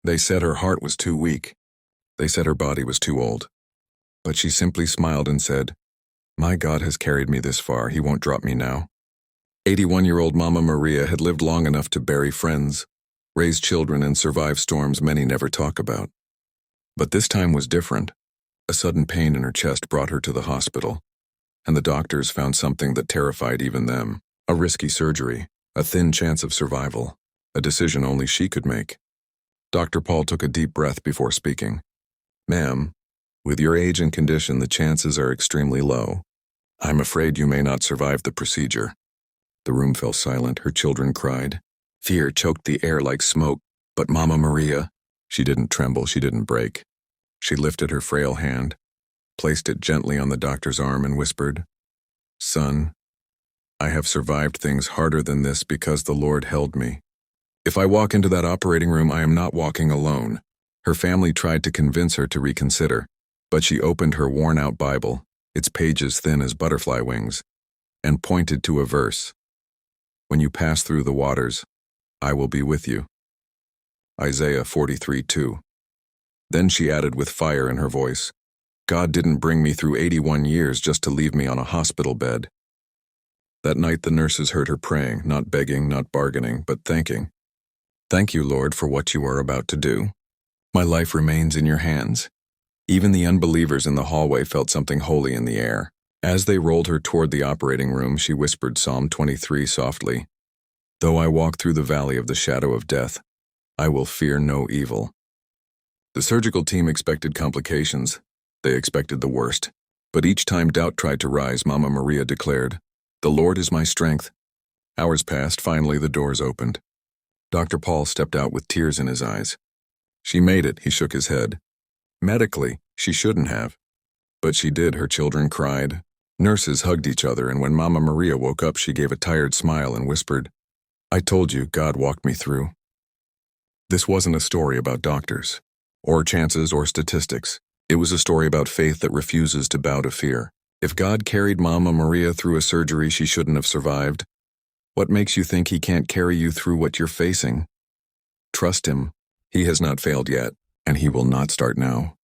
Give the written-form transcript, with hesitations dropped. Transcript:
They said her heart was too weak. They said her body was too old. But she simply smiled and said, "My God has carried me this far, he won't drop me now." 81-year-old Mama Maria had lived long enough to bury friends, raise children, and survive storms many never talk about. But this time was different. A sudden pain in her chest brought her to the hospital, and the doctors found something that terrified even them. A risky surgery, a thin chance of survival, a decision only she could make. Dr. Paul took a deep breath before speaking. "Ma'am, with your age and condition, the chances are extremely low. I'm afraid you may not survive the procedure." The room fell silent. Her children cried. Fear choked the air like smoke, but Mama Maria, she didn't tremble, she didn't break. She lifted her frail hand, placed it gently on the doctor's arm, and whispered, "Son, I have survived things harder than this because the Lord held me. If I walk into that operating room, I am not walking alone." Her family tried to convince her to reconsider, but she opened her worn-out Bible, its pages thin as butterfly wings, and pointed to a verse. "When you pass through the waters, I will be with you." Isaiah 43:2. Then she added with fire in her voice, "God didn't bring me through 81 years just to leave me on a hospital bed." That night the nurses heard her praying, not begging, not bargaining, but thanking. "Thank you, Lord, for what you are about to do. My life remains in your hands." Even the unbelievers in the hallway felt something holy in the air. As they rolled her toward the operating room, she whispered Psalm 23 softly, "Though I walk through the valley of the shadow of death, I will fear no evil." The surgical team expected complications. They expected the worst. But each time doubt tried to rise, Mama Maria declared, "The Lord is my strength." Hours passed. Finally, the doors opened. Dr. Paul stepped out with tears in his eyes. "She made it," he shook his head. "Medically, she shouldn't have. But she did." Her children cried. Nurses hugged each other, and when Mama Maria woke up, she gave a tired smile and whispered, "I told you, God walked me through." This wasn't a story about doctors, or chances, or statistics. It was a story about faith that refuses to bow to fear. If God carried Mama Maria through a surgery she shouldn't have survived, what makes you think he can't carry you through what you're facing? Trust him. He has not failed yet, and he will not start now.